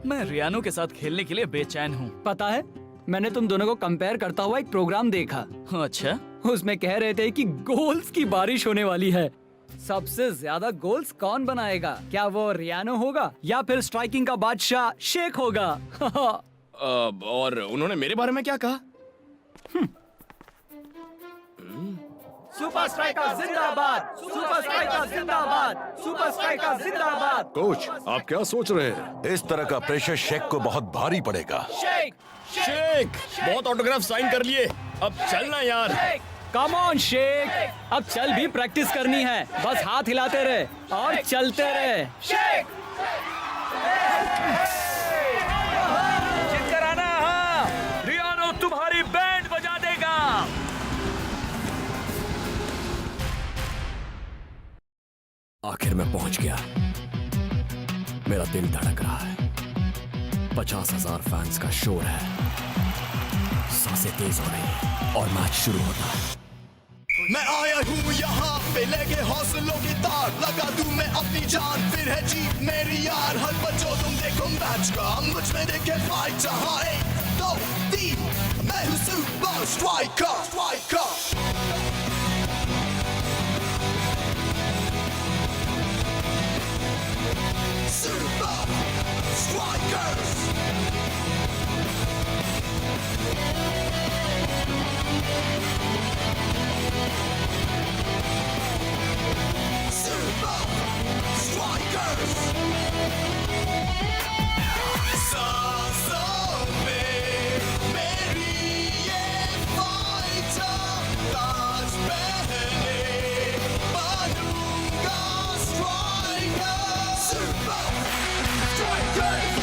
मैं रियानो के साथ खेलने के लिए बेचैन हूँ। पता है, मैंने तुम दोनों को कंपेयर करता हुआ एक प्रोग्राम देखा। अच्छा, उसमें कह रहे थे कि गोल्स की बारिश होने वाली है। सबसे ज्यादा गोल्स कौन बनाएगा? क्या वो रियानो होगा या फिर स्ट्राइकिंग का बादशाह शेख होगा? और उन्होंने मेरे बारे में क्या कहा? सुपर स्ट्राइकर जिंदाबाद! सुपर स्ट्राइकर जिंदाबाद! सुपर स्ट्राइकर जिंदाबाद! कोच, आप क्या सोच रहे हैं? इस तरह का प्रेशर शेख को बहुत भारी पड़ेगा। शेख! शेख, बहुत ऑटोग्राफ साइन कर लिए, अब चलना यार। Come on Sheikh! अब चल भी प्रैक्टिस करनी है, बस हाथ हिलाते रहे और चलते रहे। शेख! जीत कर आना। हाँ, रियानो तुम्हारी बैंड बजा देगा। आखिर मैं पहुंच गया। मेरा दिल धड़क रहा है। 50,000 फैंस का शोर है। सांसें तेज हो रही हैं और मैच शुरू होता है। मैं आया हूँ यहाँ पे लेके हौसलों की तार, लगा दूं मैं अपनी जान, फिर है जीत मेरी यार। हर बच्चों तुम देखो मैच का, मुझ में देखे फाइट। जहाँ 1, 2, 3, मैं हूँ super striker. Super Strikers! Super Strikers! सांसों में मेरी ये फाइटर, ताज पहने बनूंगा striker. Super Strikers!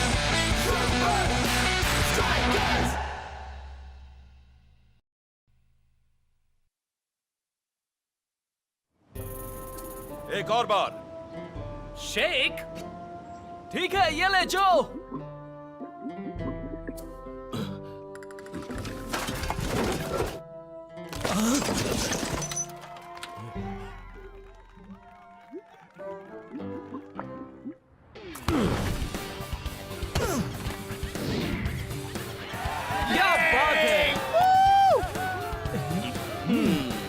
Super Strikers! एक और बार। शेख, ठीक है, ये ले जो। क्या बात है!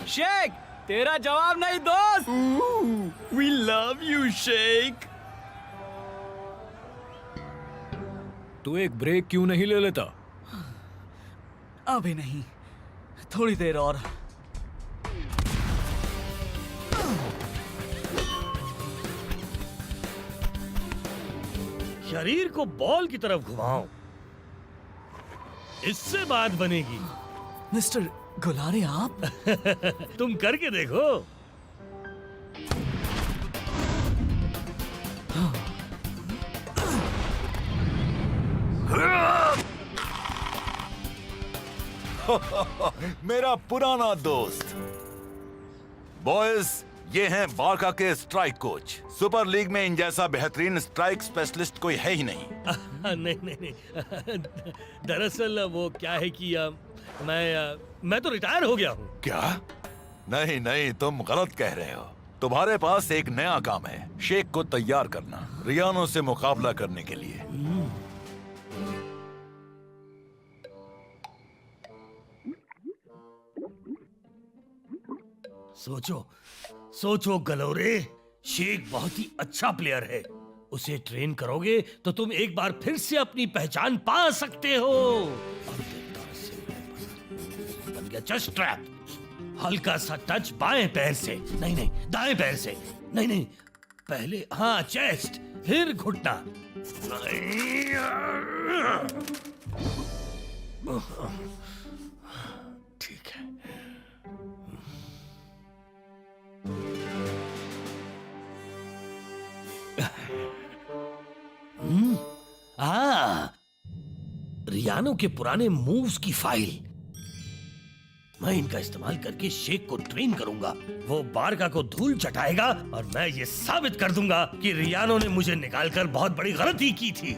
शेख, तेरा जवाब नहीं दोस्त। We love you, Sheikh. तू एक ब्रेक क्यों नहीं ले लेता? अभी नहीं, थोड़ी देर और। शरीर को बॉल की तरफ घुमाओ, इससे बात बनेगी। मिस्टर गुलारे, आप तुम करके देखो। मेरा पुराना दोस्त। बॉयज, ये हैं बारका के स्ट्राइक कोच। सुपर लीग में इन जैसा बेहतरीन स्ट्राइक स्पेशलिस्ट कोई है ही नहीं। नहीं नहीं नहीं, दरअसल वो क्या है कि मैं तो रिटायर हो गया हूँ। क्या? नहीं नहीं, तुम गलत कह रहे हो। तुम्हारे पास एक नया काम है, शेख को तैयार करना रियानो से मुकाबला करने के लिए। सोचो सोचो गलोरे, शेख बहुत ही अच्छा प्लेयर है। उसे ट्रेन करोगे तो तुम एक बार फिर से अपनी पहचान पा सकते हो। बन गया चेस्ट ट्रैप। हल्का सा टच बाएं पैर से, नहीं नहीं दाएं पैर से, नहीं नहीं पहले हाँ चेस्ट, फिर घुटना। ठीक है। रियानो के पुराने मूव्स की फाइल। मैं इनका इस्तेमाल करके शेख को ट्रेन करूंगा। वो बारका को धूल चटाएगा और मैं ये साबित कर दूंगा कि रियानो ने मुझे निकालकर बहुत बड़ी गलती की थी।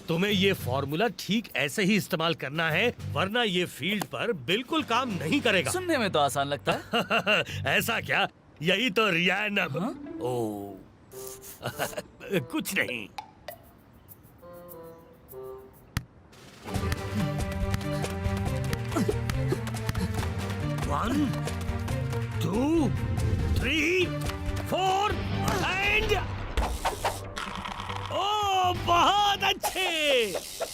तुम्हें ये फॉर्मूला ठीक ऐसे ही इस्तेमाल करना है, वरना ये फील्ड पर बिल्कुल काम नहीं करेगा। सुनने में तो आसान लगता है। ऐसा क्या? यही तो रियान। ओ कुछ नहीं। One, 2, 3, 4 एंड ओ बहुत अच्छे।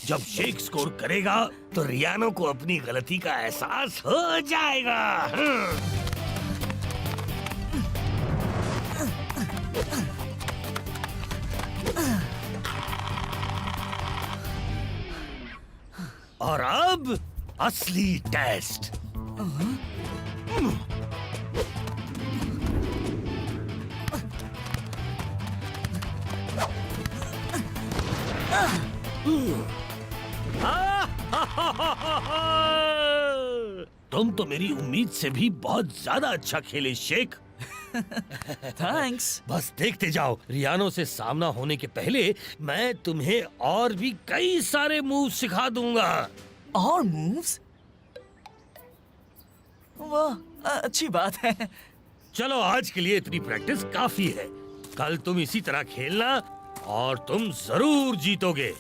जब शेख स्कोर करेगा तो रियानो को अपनी गलती का एहसास हो जाएगा। और अब असली टेस्ट। तुम तो मेरी उम्मीद से भी बहुत ज्यादा अच्छा खेले शेख। थैंक्स। बस देखते जाओ, रियानो से सामना होने के पहले मैं तुम्हें और भी कई सारे मूव सिखा दूंगा। और मूव्स? वाह, अच्छी बात है। चलो आज के लिए इतनी प्रैक्टिस काफी है। कल तुम इसी तरह खेलना और तुम जरूर जीतोगे।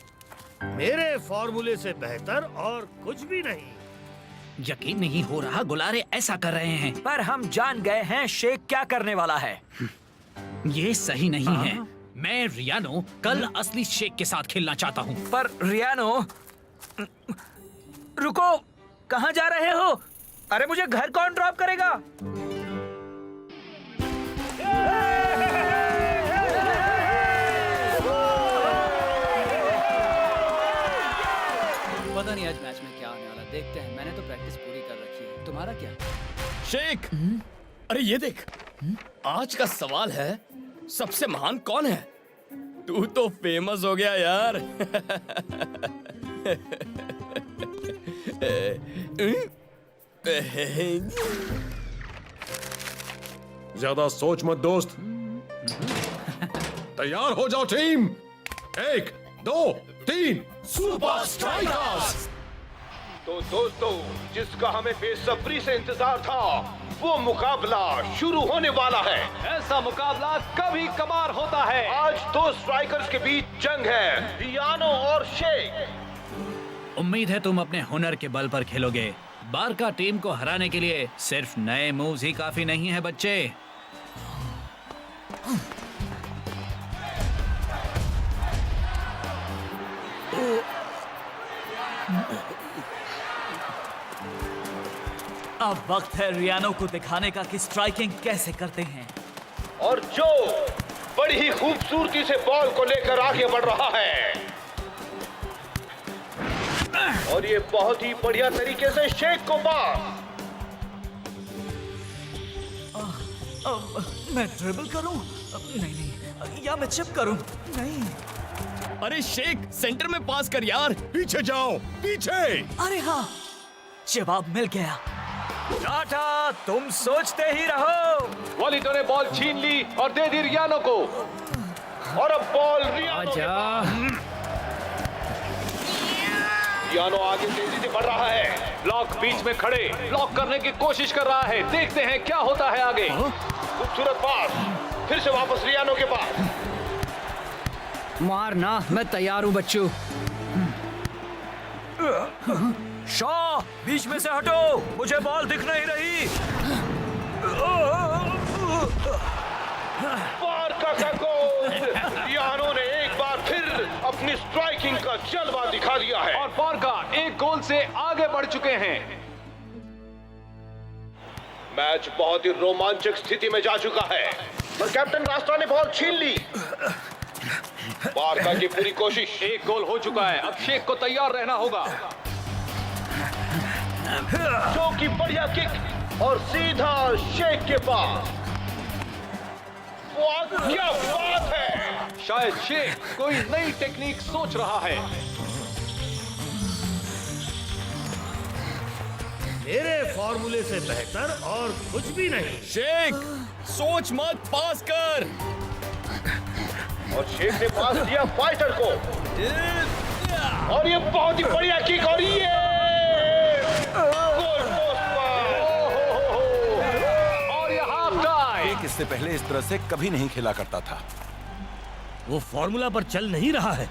मेरे फॉर्मूले से बेहतर और कुछ भी नहीं। यकीन नहीं हो रहा गुलारे ऐसा कर रहे हैं, पर हम जान गए हैं शेख क्या करने वाला है। ये सही नहीं है। मैं रियानो कल असली शेख के साथ खेलना चाहता हूँ। पर रियानो, रुको, कहाँ जा रहे हो? अरे मुझे घर कौन ड्रॉप करेगा? पता नहीं आज मैच में क्या होने वाला, देखते हैं। मैंने तो प्रैक्टिस पूरी कर रखी है, तुम्हारा क्या? शेख, अरे ये देख, आज का सवाल है सबसे महान कौन है? तू तो फेमस हो गया यार। ज्यादा सोच मत दोस्त। तैयार हो जाओ टीम। 1, 2, 3 super strikers. तो दोस्तों, जिसका हमें बेसब्री से इंतजार था, वो मुकाबला शुरू होने वाला है। ऐसा मुकाबला कभी कभार होता है। आज दो स्ट्राइकर्स के बीच जंग है, रियानो और शेख। उम्मीद है तुम अपने हुनर के बल पर खेलोगे। बारका टीम को हराने के लिए सिर्फ नए मूव्स ही काफी नहीं है बच्चे। अब वक्त है रियानो को दिखाने का कि स्ट्राइकिंग कैसे करते हैं। और जो बड़ी ही खूबसूरती से बॉल को लेकर आगे बढ़ रहा है, और ये बहुत ही बढ़िया तरीके से शेख को पास। मैं ड्रिबल करूं? नहीं, या मैं चिप करूं? नहीं। अरे शेख, सेंटर में पास कर यार। पीछे जाओ, पीछे। अरे हाँ, जवाब मिल गया। टाटा, तुम सोचते ही रहो। वॉलिटो ने बॉल छीन ली और दे दी रियानो को, और अब बॉल रियानो के पास। रियानो आगे तेजी से बढ़ रहा है। ब्लॉक बीच में खड़े ब्लॉक करने की कोशिश कर रहा है। देखते हैं क्या होता है आगे। खूबसूरत पास, फिर से वापस रियानो के पास। मारना, मैं तैयार हूँ बच्चों। शॉ, बीच में से हटो, मुझे बॉल दिख नहीं रही। बारका का गोल। रियानो ने एक बार फिर अपनी स्ट्राइकिंग का जलवा दिखा दिया है, और बारका एक गोल से आगे बढ़ चुके हैं। मैच बहुत ही रोमांचक स्थिति में जा चुका है, पर कैप्टन रास्ता ने बॉल छीन ली। बारका की पूरी कोशिश। एक गोल हो चुका है, अब शेख को तैयार रहना होगा। जो की बढ़िया किक और सीधा शेख के पास। क्या बात है! शायद शेख कोई नई टेक्निक सोच रहा है। मेरे फॉर्मूले से बेहतर और कुछ भी नहीं। शेख, सोच मत, पास कर। और शेख ने पास दिया फाइटर को। और ये बहुत ही बढ़िया किक और ये गोल पोस्ट पर। और ये हाफ टाइम। एक इससे पहले इस तरह से कभी नहीं खेला करता था। वो फॉर्मूला पर चल नहीं रहा है।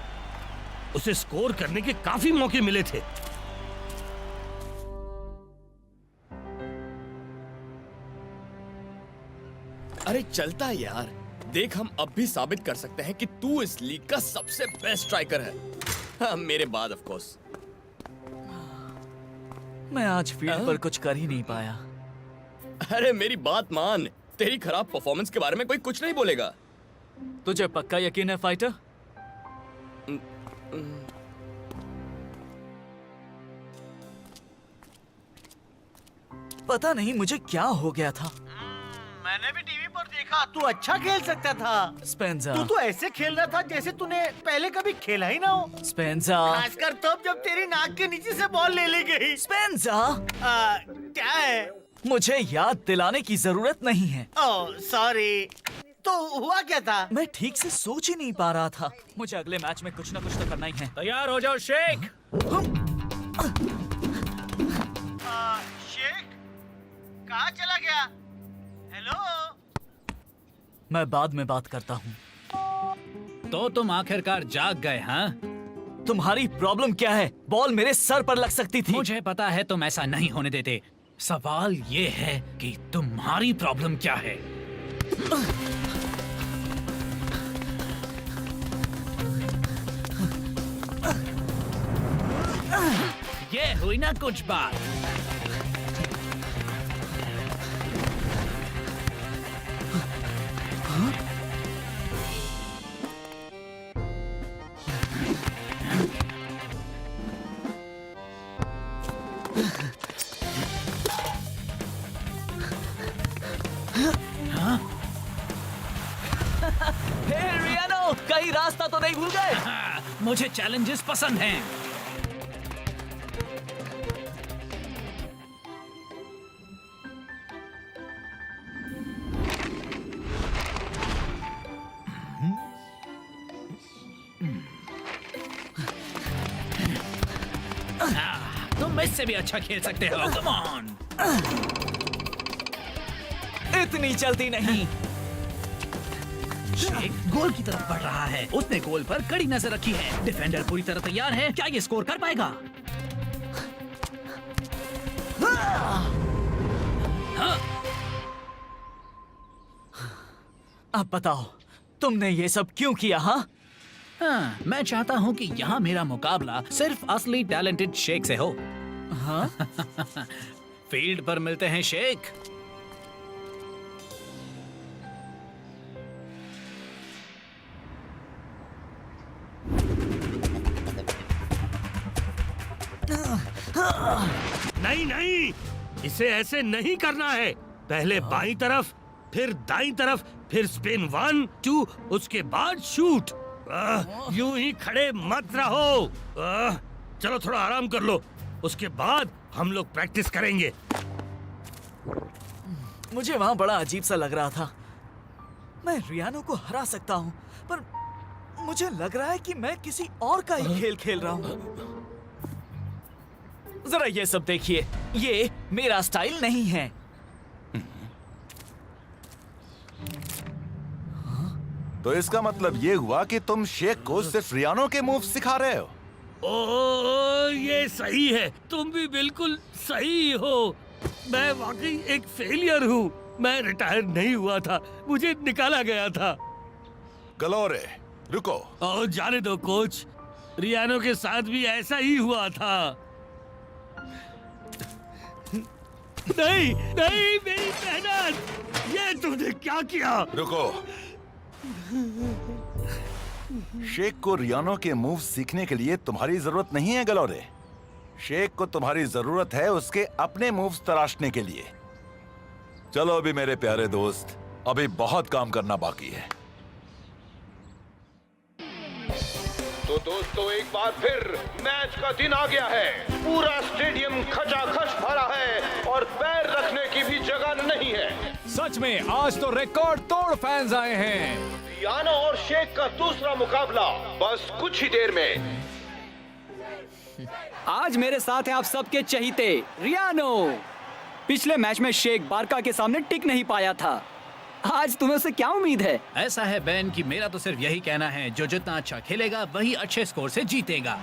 उसे स्कोर करने के काफी मौके मिले थे। अरे चलता है यार। देख, हम अब भी साबित कर सकते हैं कि तू इस लीग का सबसे बेस्ट स्ट्राइकर है। हाँ, मेरे बाद ऑफ कोर्स। मैं आज फील्ड पर कुछ कर ही नहीं पाया। अरे मेरी बात मान, तेरी खराब परफॉर्मेंस के बारे में कोई कुछ नहीं बोलेगा। तुझे पक्का यकीन है फाइटर? पता नहीं मुझे क्या हो गया था। मैंने भी टीवी पर देखा, तू अच्छा खेल सकता था। स्पेंसर, तू तो ऐसे खेल रहा था जैसे तूने पहले कभी खेला ही ना हो। स्पेंसर, खासकर तब जब तेरी नाक के नीचे से बॉल ले ली गई। स्पेंसर, क्या है? मुझे याद दिलाने की जरूरत नहीं है। Oh sorry. तो हुआ क्या था? मैं ठीक से सोच ही नहीं पा रहा था। मुझे अगले मैच में कुछ ना कुछ तो करना ही है। तैयार हो जाओ शेख। शेख कहाँ चला गया? हेलो। मैं बाद में बात करता हूँ। तो तुम आखिरकार जाग गए, हाँ? तुम्हारी प्रॉब्लम क्या है? बॉल मेरे सर पर लग सकती थी। मुझे पता है तुम ऐसा नहीं होने देते। सवाल ये है कि तुम्हारी प्रॉब्लम क्या है? ये हुई ना कुछ बात। हे रियानो, कहीं रास्ता तो नहीं भूल गए? मुझे चैलेंजेस पसंद हैं। तुम इससे भी अच्छा खेल सकते हो। Come on. इतनी जल्दी नहीं। शेख गोल की तरफ बढ़ रहा है। उसने गोल पर कड़ी नजर रखी है। डिफेंडर पूरी तरह तैयार है। क्या ये स्कोर कर पाएगा? हाँ। अब बताओ, तुमने ये सब क्यों किया? हाँ, मैं चाहता हूँ कि यहाँ मेरा मुकाबला सिर्फ असली टैलेंटेड शेख से हो। हाँ? फील्ड पर मिलते हैं शेख। नहीं नहीं, इसे ऐसे नहीं करना है। पहले बाईं तरफ, फिर दाईं तरफ, फिर स्पिन 1 2, उसके बाद शूट। यूं ही खड़े मत रहो। चलो थोड़ा आराम कर लो, उसके बाद हम लोग प्रैक्टिस करेंगे। मुझे वहाँ बड़ा अजीब सा लग रहा था। मैं रियानो को हरा सकता हूँ, पर मुझे लग रहा है कि मैं किसी और का ही खेल खेल रहा हूँ। जरा ये सब देखिए, ये मेरा स्टाइल नहीं है। तो इसका मतलब ये हुआ कि तुम शेख को सिर्फ रियानो के मूव सिखा रहे हो? ओ, ये सही है। तुम भी बिल्कुल सही हो। मैं वाकई एक फेलियर हूँ। मैं रिटायर नहीं हुआ था, मुझे निकाला गया था। गलोरे, रुको। और जाने दो कोच, रियानो के साथ भी ऐसा ही हुआ था। नहीं नहीं, मेरी मेहनत, ये तुमने क्या किया? रुको। शेख को रियानो के मूव सीखने के लिए तुम्हारी जरूरत नहीं है गलोरे। शेख को तुम्हारी जरूरत है उसके अपने मूव्स तराशने के लिए। चलो अभी मेरे प्यारे दोस्त, अभी बहुत काम करना बाकी है। तो दोस्तों, एक बार फिर मैच का दिन आ गया है। पूरा स्टेडियम खचाखच भरा है और पैर रखने की भी जगह नहीं है। सच में आज तो रिकॉर्ड तोड़ फैंस आए हैं। रियानो और शेख का दूसरा मुकाबला बस कुछ ही देर में। आज मेरे साथ हैं आप सबके चहीते रियानो। पिछले मैच में शेख बारका के सामने टिक नहीं पाया था। आज तुम्हें उससे क्या उम्मीद है? ऐसा है बेन कि मेरा तो सिर्फ यही कहना है, जो जितना अच्छा खेलेगा वही अच्छे स्कोर से जीतेगा।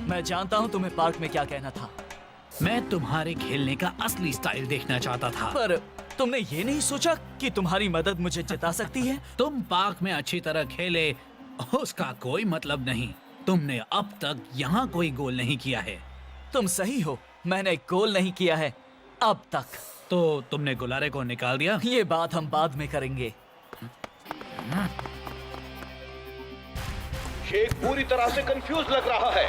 मैं जानता हूँ तुम्हें पार्क में क्या कहना था। मैं तुम्हारे खेलने का असली स्टाइल देखना चाहता था। पर तुमने ये नहीं सोचा कि तुम्हारी मदद मुझे जिता सकती है? तुम पार्क में अच्छी तरह खेले उसका कोई मतलब नहीं। तुमने अब तक यहाँ कोई गोल नहीं किया है। तुम सही हो, मैंने गोल नहीं किया है अब तक। तो तुमने गुलारे को निकाल दिया? ये बात हम बाद में करेंगे। शेख पूरी तरह से कंफ्यूज लग रहा है।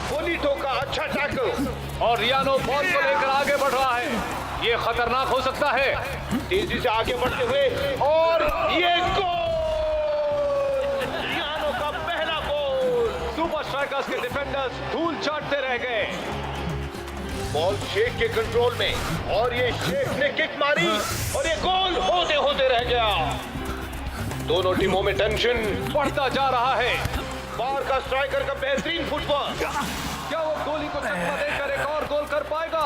गोली ठोका, अच्छा टैकल, और रियानो बॉल को लेकर आगे बढ़ रहा है। ये खतरनाक हो सकता है। तेजी से आगे बढ़ते हुए, और ये गोल! रियानो का पहला गोल। सुपर स्ट्राइकर्स के डिफेंडर्स धूल चाटते रह गए। बॉल शेख के कंट्रोल में, और ये शेख ने किक मारी और ये गोल होते होते रह गया। दोनों टीमों में टेंशन बढ़ता जा रहा है। बारका स्ट्राइकर का बेहतरीन फुटबॉल, क्या वो गोली को चकमा देकर एक और गोल कर पाएगा?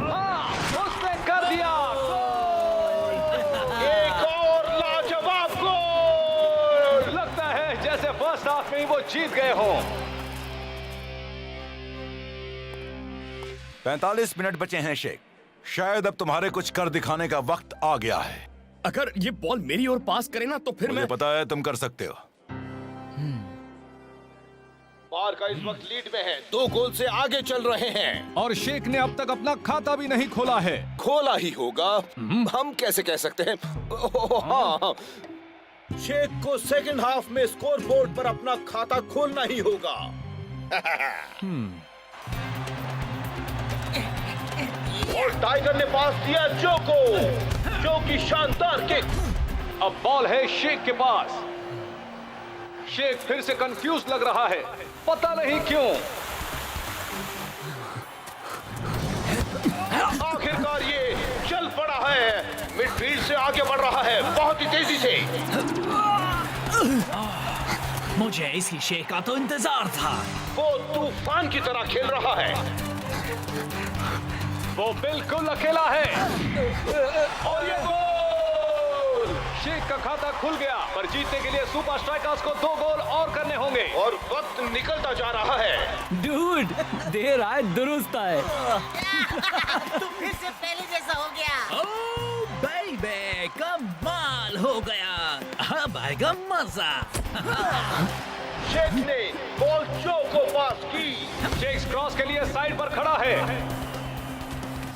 हाँ, उसने कर दिया गोल! एक और लाजवाब गोल! लगता है जैसे फर्स्ट हाफ में ही वो जीत गए हों। 45 मिनट बचे हैं शेख। शायद अब तुम्हारे कुछ कर दिखाने का वक्त आ गया है। अगर ये बॉल मेरी ओर पास करे ना तो फिर मुझे मैं पता है तुम कर सकते हो। बारका इस वक्त लीड में है, 2 गोल से आगे चल रहे हैं। और शेख ने अब तक अपना खाता भी नहीं खोला है। खोला ही होगा, हम कैसे कह सकते हैं? हाँ, शेख को सेकंड हाफ में स्कोर बोर्ड पर अपना खाता खोलना ही होगा। और टाइगर ने पास दिया जो की शानदार किक। अब बॉल है शेख के पास। शेख फिर से कंफ्यूज लग रहा है, पता नहीं क्यों। आखिरकार ये चल पड़ा है, मिडफील्ड से आगे बढ़ रहा है बहुत ही तेजी से। मुझे इसी शेख का तो इंतजार था। वो तूफान की तरह खेल रहा है। वो बिल्कुल अकेला है, और ये गोल! शेख का खाता खुल गया, पर जीतने के लिए सुपर स्ट्राइकर्स को 2 गोल और करने होंगे, और वक्त निकलता जा रहा है। डूड, देर आए दुरुस्त आए। तुम फिर से पहले जैसा हो गया। ओह बेबी, कमाल हो गया। अब आएगा मजा। शेख ने बॉल जो को पास की। शेख क्रॉस के लिए साइड पर खड़ा है।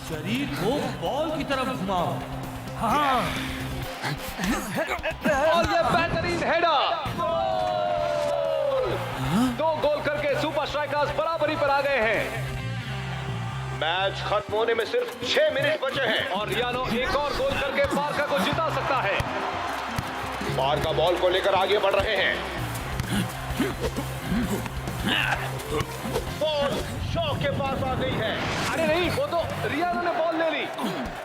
शरीर को बॉल की तरफ घुमाओ। हाँ। और ये बेहतरीन हेडर। 2 गोल करके सुपर स्ट्राइकर्स बराबरी पर आ गए हैं। मैच खत्म होने में सिर्फ 6 मिनट बचे हैं, और रियानो एक और गोल करके बारका को जिता सकता है। बारका बॉल को लेकर आगे बढ़ रहे हैं। बॉल शॉ के पास आ गई है। अरे नहीं, वो तो रियानो ने बॉल ले ली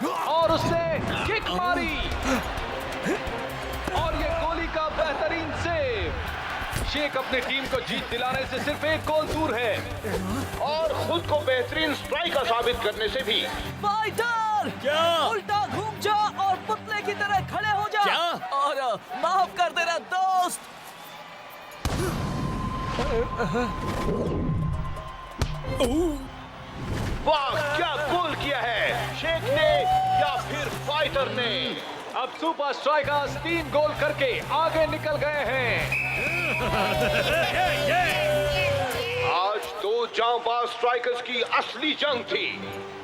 और उसने किक मारी, और ये गोली का बेहतरीन सेव। शेख अपनी टीम को जीत दिलाने से सिर्फ 1 गोल दूर है, और खुद को बेहतरीन स्ट्राइकर साबित करने से भी। फाइटर! क्या? उल्टा घूम जा और पुतले की तरह खड़े हो जा। क्या? और माफ कर देना दोस्त। वाह, क्या गोल किया है शेख ने या फिर फाइटर ने। अब सुपर स्ट्राइकर्स 3 गोल करके आगे निकल गए हैं। आज 2 जांबाज स्ट्राइकर्स की असली जंग थी।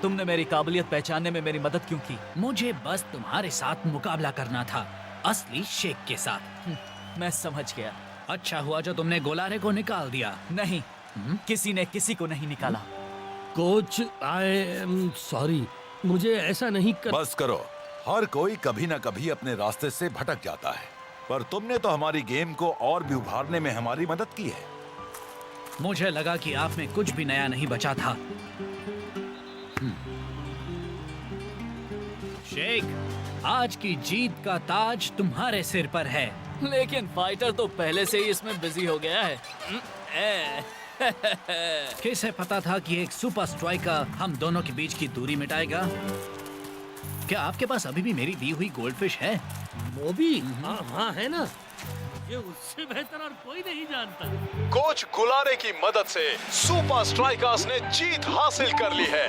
तुमने मेरी काबिलियत पहचानने में मेरी मदद क्यों की? मुझे बस तुम्हारे साथ मुकाबला करना था, असली शेख के साथ। मैं समझ गया। अच्छा हुआ जो तुमने गोलारे को निकाल दिया। नहीं, किसी ने किसी को नहीं निकाला। कोच, आई एम सॉरी, मुझे ऐसा नहीं कर। बस करो, हर कोई कभी ना कभी अपने रास्ते से भटक जाता है, पर तुमने तो हमारी गेम को और भी उभारने में हमारी मदद की है। मुझे लगा कि आप में कुछ भी नया नहीं बचा था। शेख, आज की जीत का ताज तुम्हारे सिर पर है। लेकिन फाइटर तो पहले से ही इसमें बिजी हो गया है। किसे पता था कि एक सुपर स्ट्राइकर हम दोनों के बीच की दूरी मिटाएगा? क्या आपके पास अभी भी मेरी दी हुई गोल्डफिश है? मोबी? हाँ है ना। ये उससे बेहतर और कोई नहीं जानता। कोच गुलारे की मदद से सुपर स्ट्राइकर्स ने जीत हासिल कर ली है।